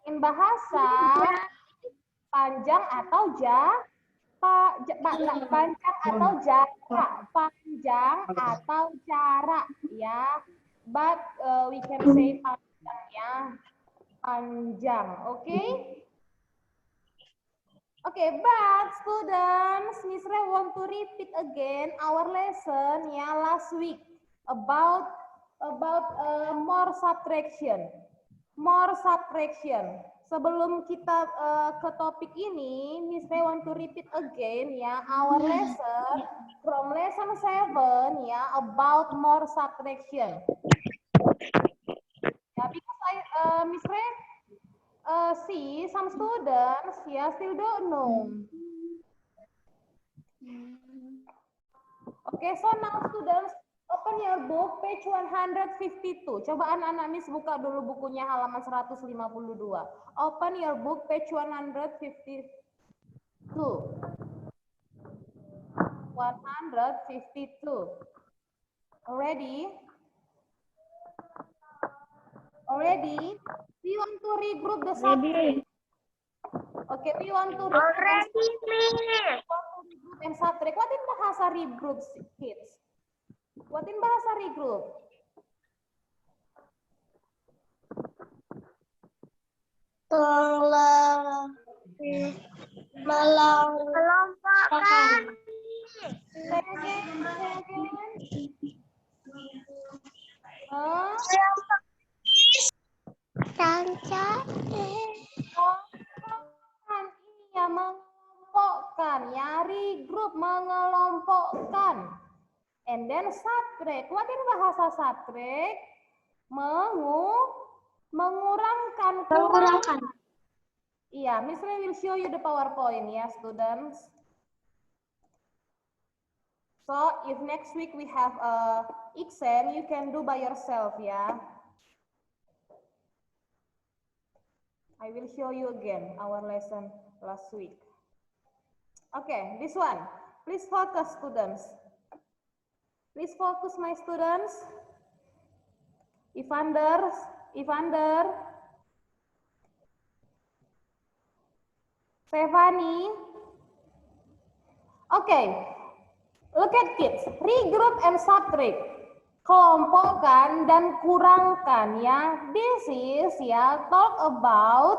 in bahasa panjang atau jarak ya, but we can say panjang ya, panjang. Okay, but students, Miss Ray want to repeat again our lesson ya last week about more subtraction. Sebelum kita ke topik ini, Miss Ray want to repeat again ya our lesson from lesson 7 ya about more subtraction. Ya, because Miss Ray see some students still don't know. Okay, so now students open your book page 152. Coba anak-anak Miss buka dulu bukunya halaman 152. Open your book page 152. 152. Already? We want to regroup the subject. Okay, we want to regroup and subtract. What in bahasa regroup, kids? What in bahasa regroup? Melompokkan. Iya, mengelompokkan ya, regroup, mengelompokkan. And then subtract. What in bahasa subtract? Mengurangkan. Iya, Miss Ray will show you the PowerPoint ya, students. So, if next week we have exam, you can do by yourself ya. I will show you again our lesson last week. Okay, this one. Please focus, students. Please focus, my students. Evander. Stephanie. Okay. Look at kids. Regroup and subtract. Kelompokkan dan kurangkan ya. This is ya talk about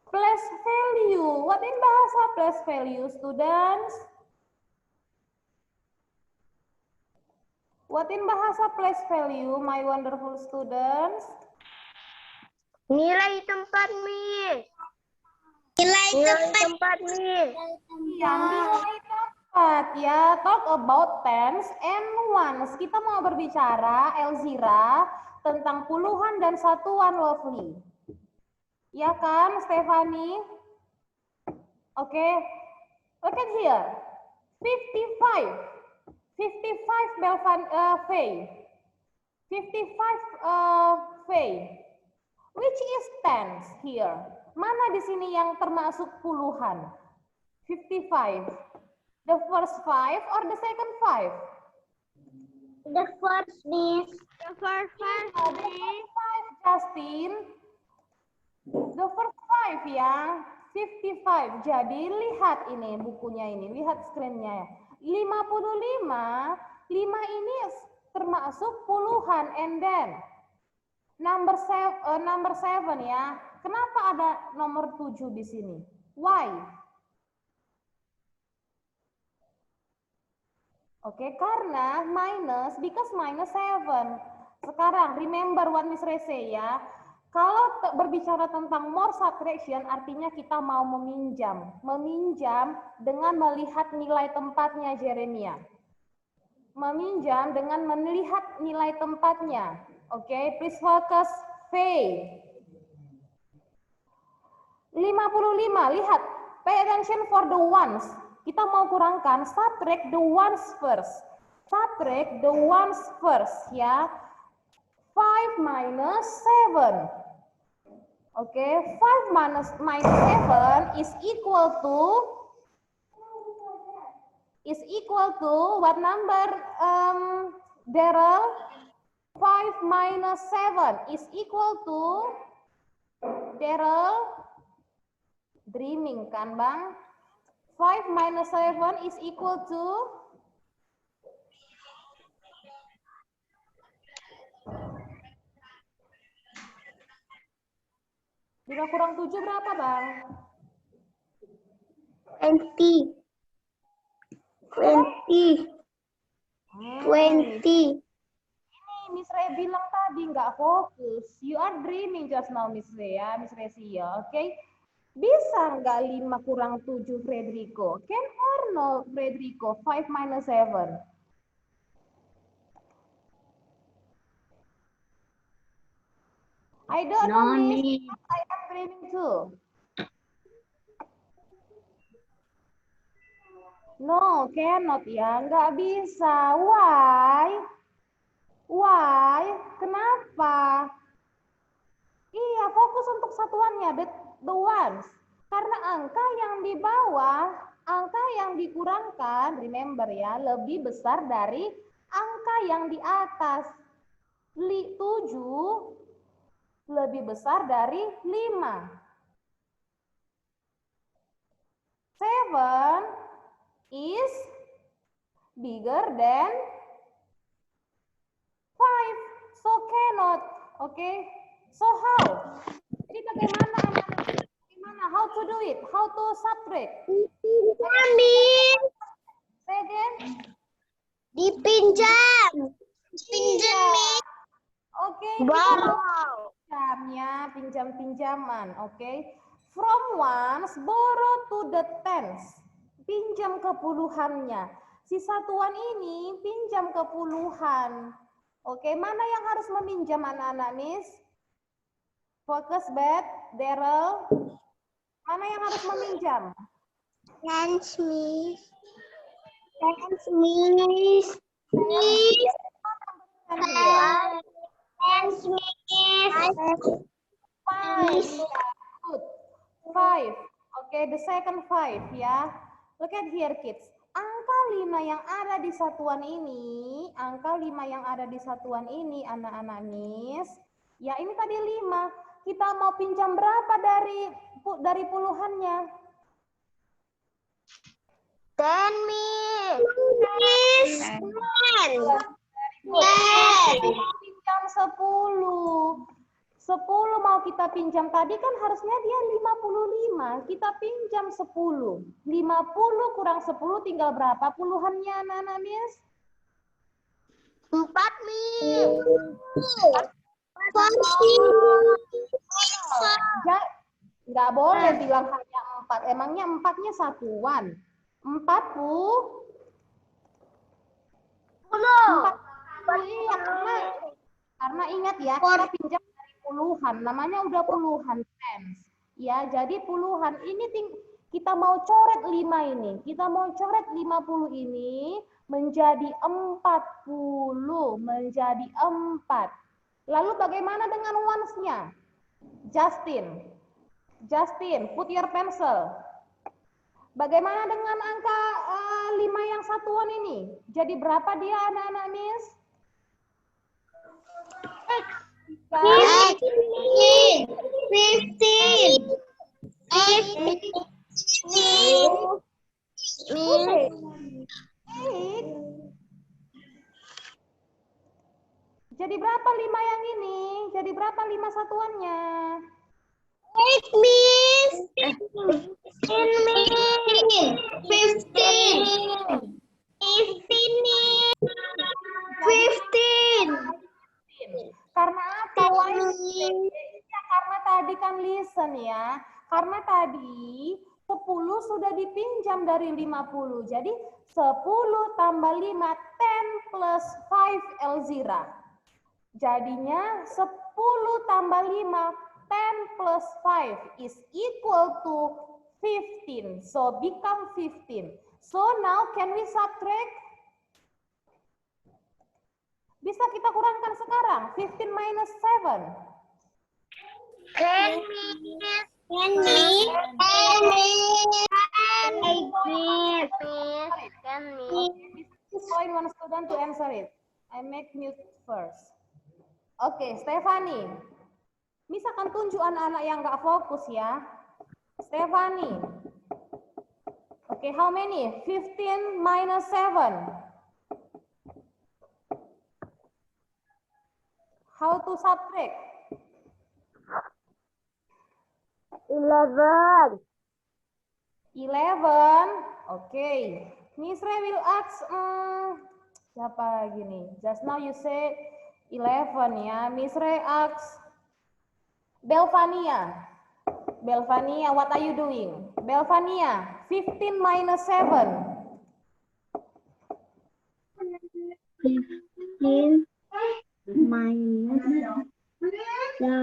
place value. What in bahasa place value, students? What in bahasa place value, my wonderful students? Nilai tempat, Miss. Nilai tempat, Miss. Ya, nilai tempat ya. Talk about tens and ones. Kita mau berbicara, Elzira, tentang puluhan dan satuan, Lovely. Ya kan, Stephanie? Oke. Look at here. 55. 55 Faye. 55 Faye. Which is tens here? Mana di sini yang termasuk puluhan? 55. The first 5 or the second 5? The first, Miss. The first 5, Justin. The first 5 ya. 55. Jadi lihat ini bukunya ini, lihat screen-nya. 55, 5 ini termasuk puluhan, and then number 7 ya. Kenapa ada nomor 7 di sini? Why? Oke, karena because minus 7. Sekarang remember what Miss Ray say ya. Kalau berbicara tentang more subtraction, artinya kita mau meminjam. Meminjam dengan melihat nilai tempatnya, Jeremia. Meminjam dengan melihat nilai tempatnya. Oke, please focus. Faye. 55, lihat. Pay attention for the ones. Kita mau kurangkan, subtract the ones first. Subtract the ones first, ya. 5 minus 7. Oke, 5 minus 7 is equal to what number, Daryl? 5 minus 7 is equal to, Daryl, dreaming kan Bang? 5 minus 7 is equal to, lima kurang 7 berapa Bang? 20. 20. 20. Ini Miss Ray bilang tadi nggak fokus. You are dreaming just now Miss Ray ya, Miss Resia, oke? Bisa nggak 5 kurang 7 Frederico? Can or no Frederico? 5 minus 7. I don't know Miss, I am dreaming too. No, cannot ya, nggak bisa. Why? Why? Kenapa? Iya, fokus untuk satuannya, the ones. Karena angka yang di bawah, angka yang dikurangkan, remember ya, lebih besar dari angka yang di atas. 7 lebih besar dari 5. 7 is bigger than 5. So cannot. Oke. So how? Jadi bagaimana anak-anak? Bagaimana? How to do it? How to subtract? Say again. Dipinjam. Pinjam, Miss. Oke. Wow. Pinjamnya, pinjam-pinjaman. Oke. From ones, borrow to the tens. Pinjam ke puluhannya. Si satuan ini pinjam ke puluhan. Oke, mana yang harus meminjam anak-anak, Miss? Fokus, Beth, Daryl. Mana yang harus meminjam? Thanks, Miss. Thanks, Miss. Miss. Thanks, Miss. 5. Good. 5. Oke, the second 5 ya. Look at here, kids. Angka 5 yang ada di satuan ini, anak-anak Miss. Ya, ini tadi 5. Kita mau pinjam berapa dari puluhannya? 10, Miss. 10. Pinjam 10. 10 mau kita pinjam tadi kan harusnya dia 55. Kita pinjam 10. 50 kurang 10 tinggal berapa puluhannya anak-anak Miss? 4, Miss. Ya, nggak boleh bilang hanya 4. Emangnya 4-nya satuan. 40. Iya, karena ingat ya, kita pinjam dari puluhan. Namanya udah puluhan tens. Ya, jadi puluhan. Ini kita mau coret 5 ini. Kita mau coret 50 ini menjadi 40. Menjadi 4. Lalu bagaimana dengan ones-nya? Justin, put your pencil. Bagaimana dengan angka 5 yang satuan ini? Jadi berapa dia anak-anak Miss? 15. Jadi berapa 5 yang ini? Jadi berapa 5 satuannya? 8, Miss. 15. Karena apa? Karena tadi kan listen ya. Karena tadi 10 sudah dipinjam dari 50. Jadi 10 tambah 5, 10 plus 5 Elzira. Jadinya 10 tambah 5, 10 plus 5 is equal to 15. So become 15. So now can we subtract? Bisa kita kurangkan sekarang. 15 minus 7. 10, Miss. 10. Point one student to answer it. I make mute first. Oke, Stefani. Miss akan tunjuk anak-anak yang nggak fokus ya. Stefani. Oke, how many? 15 minus 7. How to subtract? 11. 11. Oke. Miss Ray will ask, siapa lagi nih? Just now you said 11 ya. Miss Ray asks, Belvania. Belvania, what are you doing? Belvania, 15 minus 7. 15 minus 7. 15.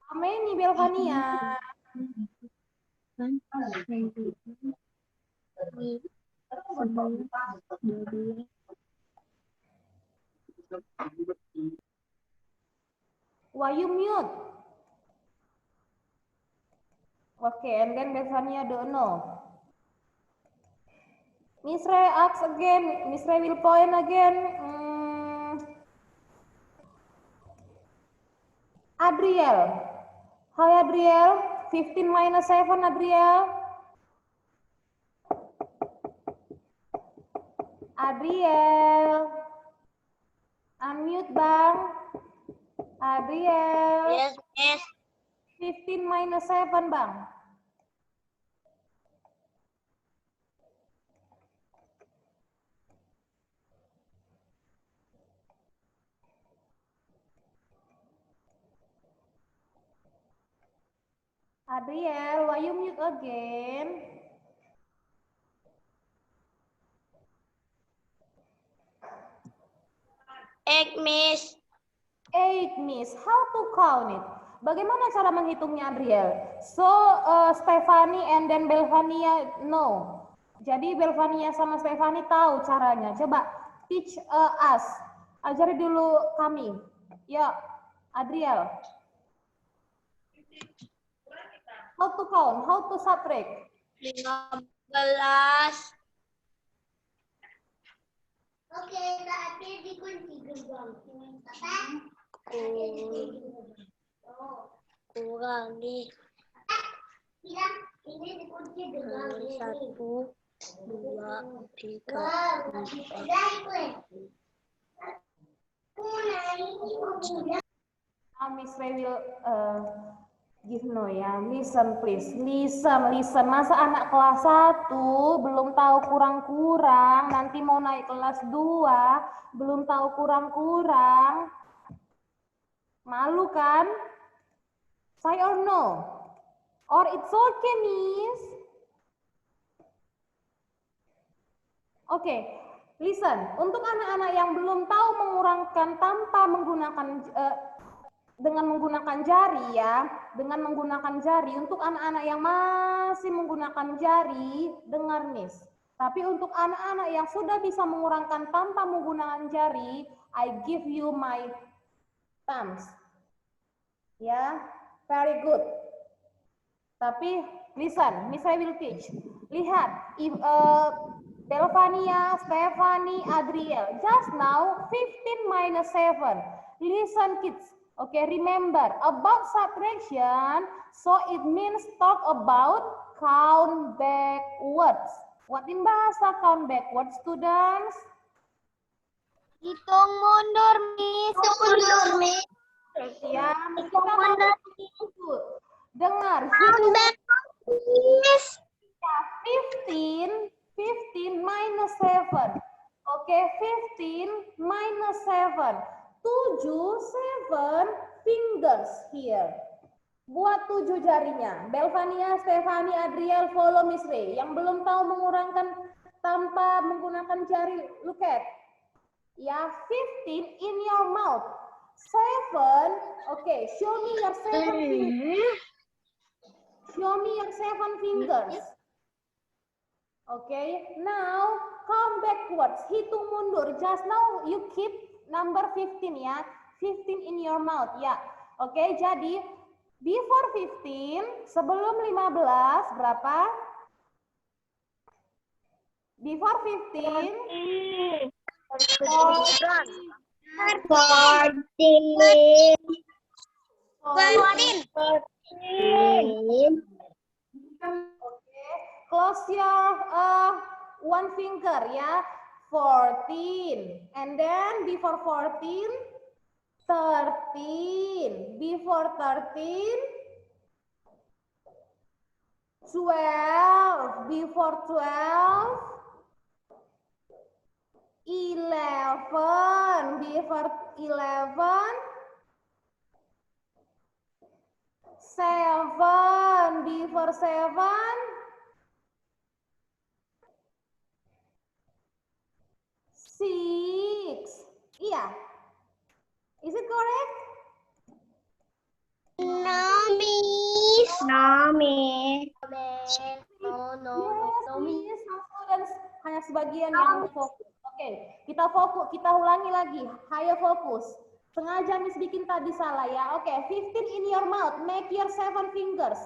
How many, Belvania? Why you mute? Okay, and then Belvania don't know. Miss Ray asks again. Miss Ray will point again. Adriel. Hi, Adriel. 15 minus 7, Adriel. Adriel. Unmute, Bang. Adriel. Yes, yes. 15 minus 7, Bang. Adriel, why you mute again? Egg, Miss. 8, Miss. How to count it? Bagaimana cara menghitungnya, Adriel? So, Stefani and then Belvania, no. Jadi Belvania sama Stefani tahu caranya. Coba teach us. Ajari dulu kami. Ya, Adriel. How to count? How to subtract? 15. Oke, tadi dikunci gerbang. Kurang nih. Ini dikunci gerbang. 1, 2, 3, 4. Miss Ray will give no ya. Listen please. Listen. Masa anak kelas 1 belum tahu kurang-kurang, nanti mau naik kelas 2 belum tahu kurang-kurang. Malu kan? Say or no? Or it's okay, Miss? Oke, listen. Untuk anak-anak yang belum tahu mengurangkan tanpa menggunakan dengan menggunakan jari ya, dengan menggunakan jari. Untuk anak-anak yang masih menggunakan jari, dengar Miss. Tapi untuk anak-anak yang sudah bisa mengurangkan tanpa menggunakan jari, I give you my thumbs. Ya, very good. Tapi listen, Miss I will teach. Lihat, Belvania, Stefani, Adriel. Just now 15 minus 7. Listen kids. Okay, remember about subtraction, so it means talk about count backwards. What in bahasa count backwards, students? Hitung mundur, Miss. Ya, kita mau dengar. Count back, Miss. 15 minus 7. Oke, 15 minus 7. 7 fingers here. Buat 7 jarinya. Belvania, Stefani, Adriel, follow Miss Ray. Yang belum tahu mengurangkan tanpa menggunakan jari, look at. Ya, 15 in your mouth. 7, okay, show me your 7 fingers. Show me your 7 fingers. Okay, now come backwards. Hitung mundur. Just now you keep number 15 ya. 15 in your mouth ya. Oke, jadi before 15, sebelum 15 berapa? Before 15 close your one finger ya. 14 and then before 14 13 before 13 12 before 12 11 before 11 7 before 7 6. Iya. Is it correct? No, Miss. No, Miss. Yes, Miss. Students hanya sebagian yang fokus. Oke, kita fokus, kita ulangi lagi. Higher fokus. Sengaja Miss bikin tadi salah ya. Oke, 15 in your mouth. Make your 7 fingers.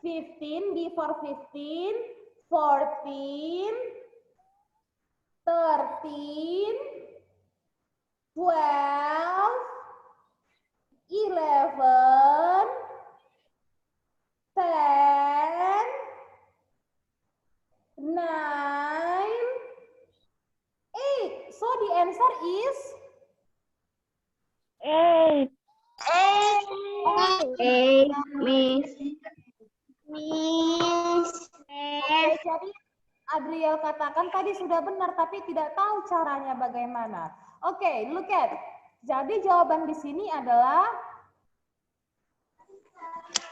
15 before 15, 14, 13, 12, 11, 10, 9, 8. So the answer is 8. 8, Miss. Oke, jadi Adriel katakan tadi sudah benar tapi tidak tahu caranya bagaimana. Oke, look at. Jadi jawaban di sini adalah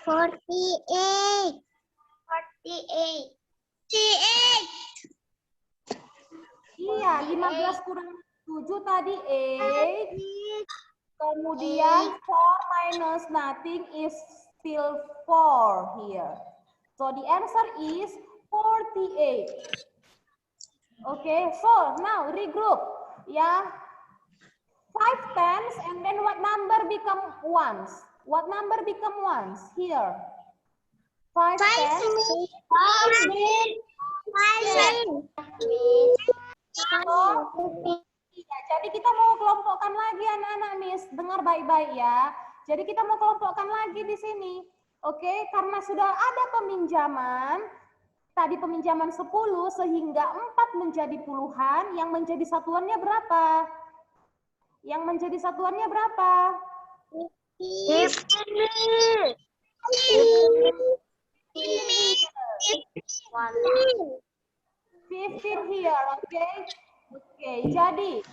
48. 48. iya, 15 kurang 7 tadi 8. Kemudian 4 minus nothing is still 4 here. So the answer is 48. Okay, so now regroup. Yeah. 5 tens and then what number become ones? What number become ones? Here. 5 tens. Iya, jadi kita mau kelompokkan lagi anak-anak Miss. Dengar baik-baik ya. Jadi kita mau kelompokkan lagi di sini. Oke, karena sudah ada peminjaman. Tadi peminjaman 10 sehingga 4 menjadi puluhan. Yang menjadi satuannya berapa? Yang menjadi satuannya berapa? 15 here, oke? Oke, jadi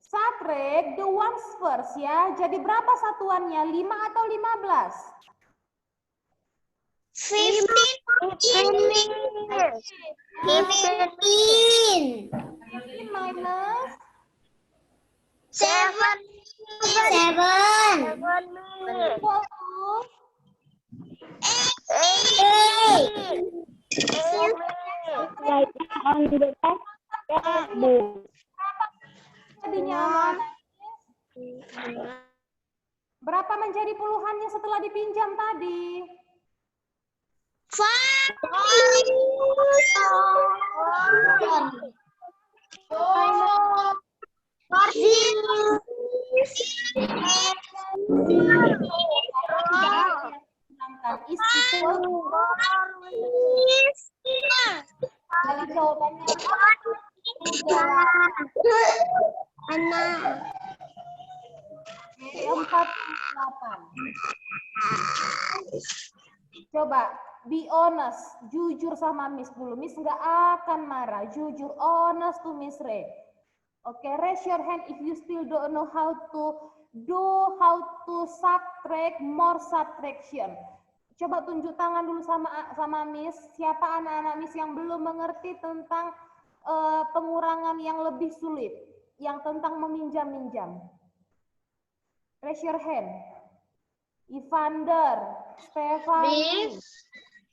subtract the ones first ya. Jadi berapa satuannya? 5 atau 15? 15 minus 7 equal to 8. jadinya berapa menjadi puluhannya setelah dipinjam tadi? 5 is equal to jadi jawabannya 48. Coba be honest, jujur sama Miss dulu. Miss nggak akan marah, jujur, honest to Miss Ray. Oke, raise your hand if you still don't know how to do how to subtract more subtraction. Coba tunjuk tangan dulu sama Miss. Siapa anak-anak Miss yang belum mengerti tentang pengurangan yang lebih sulit, yang tentang meminjam-minjam? Raise your hand. Evander, Stephanie,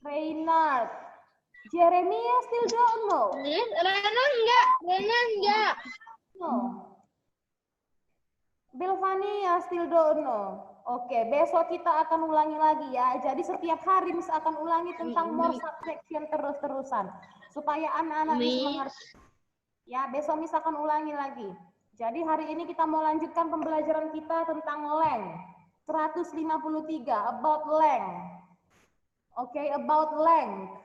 Reynard, Jeremiah still don't know. Rena enggak. No. Belvania still don't know. Oke, besok kita akan ulangi lagi ya. Jadi setiap hari Miss akan ulangi tentang more subtraction terus-terusan. Supaya anak-anak Miss mengerti. Ya, besok Miss akan ulangi lagi. Jadi hari ini kita mau lanjutkan pembelajaran kita tentang length. 153, about length. Oke, about length.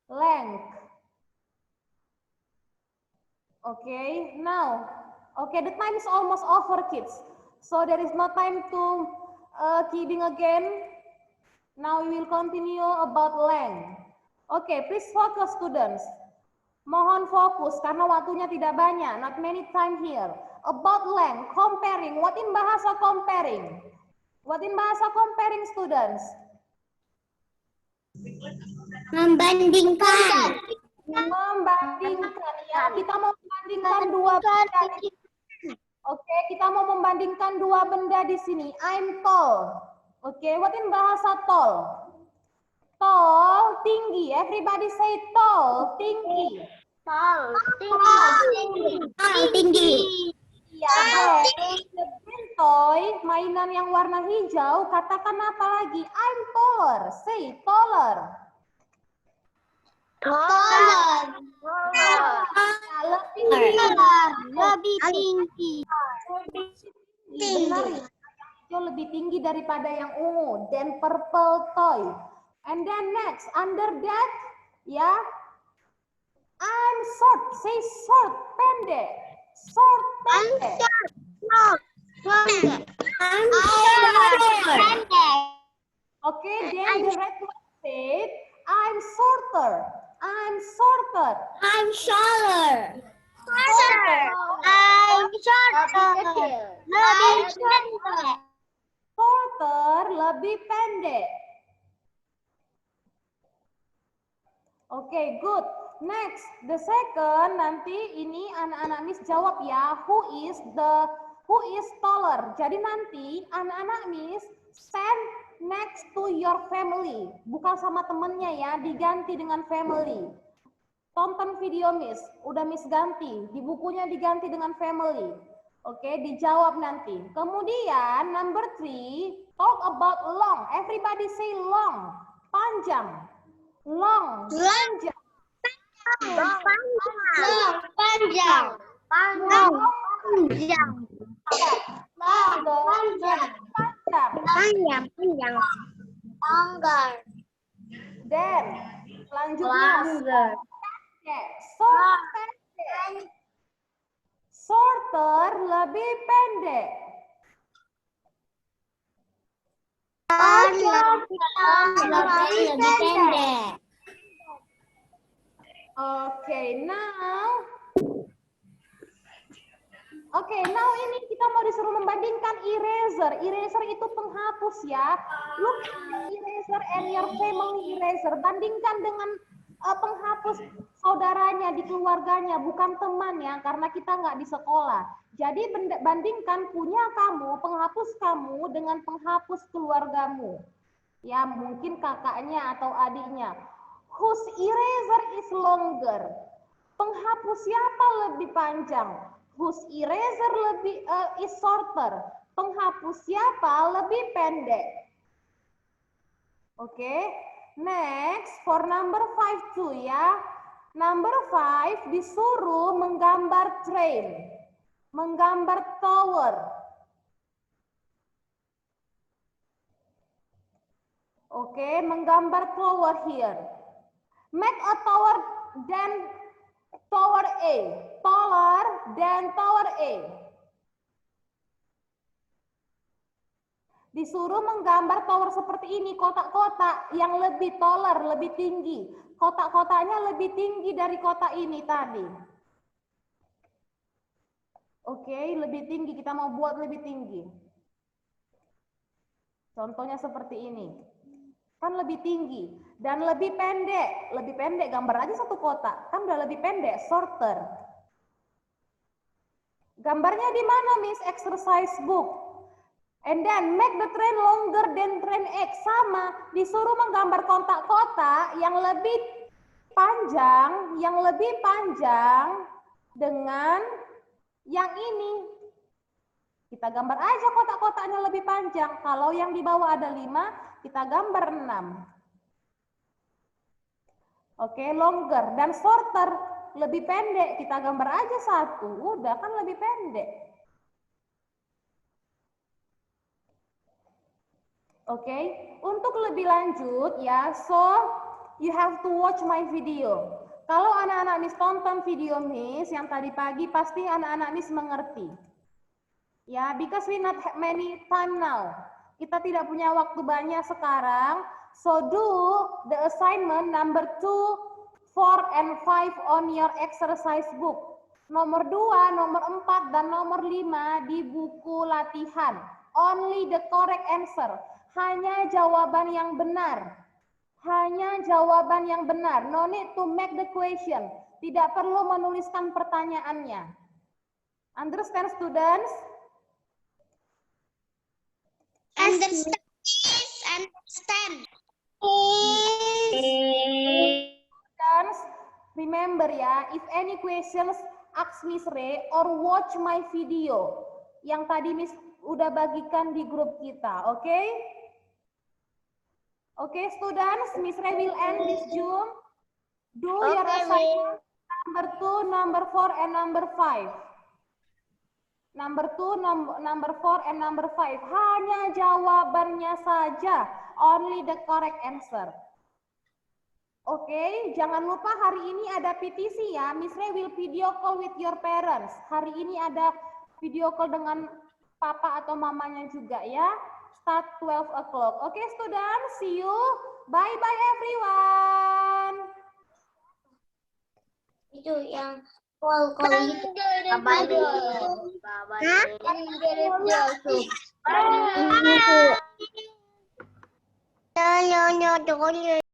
Length. Okay, now, okay, the time is almost over, kids. So there is no time to kidding again. Now we will continue about length. Okay, please focus, students. Mohon fokus karena waktunya tidak banyak. Not many time here. About length, comparing. What in bahasa comparing? What in bahasa comparing, students? Membandingkan. Membandingkan ya, kita mau membandingkan dua benda. Oke, kita mau membandingkan dua benda di sini. I'm tall. Oke, what in bahasa tall? Tall, tinggi. Everybody say tall, tinggi. Tall, tinggi. Ya, toy, mainan yang warna hijau, katakan apa lagi? I'm taller. Say taller. Lebih tinggi. Benar ya, hijau lebih tinggi daripada yang ungu. Then purple toy. And then next, under that, ya, I'm short. Say short, pendek. Short, pendek. Okay, then the red one said, I'm shorter. I'm shorter. I'm shorter. Shorter, lebih pendek. Okay, good. Next, the second, nanti ini anak-anak Miss jawab ya, who is taller. Jadi nanti anak-anak Miss stand next to your family. Bukan sama temennya ya, diganti dengan family. Tonton video Miss, udah Miss ganti. Di bukunya diganti dengan family. Oke, dijawab nanti. Kemudian number 3, talk about long. Everybody say long. Panjang. Long. Panjang. Longer. Dan selanjutnya shorter, lebih pendek. Lebih pendek. Now ini kita mau disuruh membandingkan eraser. Eraser itu penghapus ya. Look at eraser and your family eraser. Bandingkan dengan penghapus saudaranya di keluarganya, bukan teman ya, karena kita nggak di sekolah. Jadi bandingkan punya kamu, penghapus kamu dengan penghapus keluargamu. Ya, mungkin kakaknya atau adiknya. Whose eraser is longer? Penghapus siapa lebih panjang? Whose eraser is shorter? Penghapus siapa lebih pendek? Oke. Next, for number 5 too ya. Number 5 disuruh menggambar train. Menggambar tower. Oke, menggambar tower here. Make a tower than tower A. Taller than tower A. Disuruh menggambar tower seperti ini, kotak-kotak yang lebih taller, lebih tinggi. Kotak-kotaknya lebih tinggi dari kotak ini tadi. Oke, lebih tinggi, kita mau buat lebih tinggi. Contohnya seperti ini. Kan lebih tinggi dan lebih pendek. Lebih pendek, gambar aja satu kotak. Kan udah lebih pendek, shorter. Gambarnya di mana, Miss? Exercise book. And then make the train longer than train X. Sama, disuruh menggambar kotak-kotak yang lebih panjang dengan yang ini. Kita gambar aja kotak-kotaknya lebih panjang. Kalau yang di bawah ada 5, kita gambar 6. Oke, longer dan shorter, lebih pendek. Kita gambar aja 1, udah kan lebih pendek. Oke, untuk lebih lanjut ya, so you have to watch my video. Kalau anak-anak Miss tonton video Miss yang tadi pagi, pasti anak-anak Miss mengerti. Ya, because we not have many time now. Kita tidak punya waktu banyak sekarang. So do the assignment number 2, 4, and 5 on your exercise book. Nomor 2, nomor 4, dan nomor 5 di buku latihan. Only the correct answer. Hanya jawaban yang benar. Hanya jawaban yang benar. No need to make the question. Tidak perlu menuliskan pertanyaannya. Understand, students? Understand. Students, remember ya, if any questions, ask Miss Ray or watch my video yang tadi Miss udah bagikan di grup kita, oke? Okay? Oke, okay, students, Miss Ray will end this Zoom. Do your assignment number 2, number 4, and number 5. Number 2, number 4, and number 5. Hanya jawabannya saja. Only the correct answer. Oke, jangan lupa hari ini ada PTC ya. Miss Ray will video call with your parents. Hari ini ada video call dengan papa atau mamanya juga ya. Start 12 o'clock. Oke, students, see you. Bye-bye everyone. Itu yang call itu. Hah?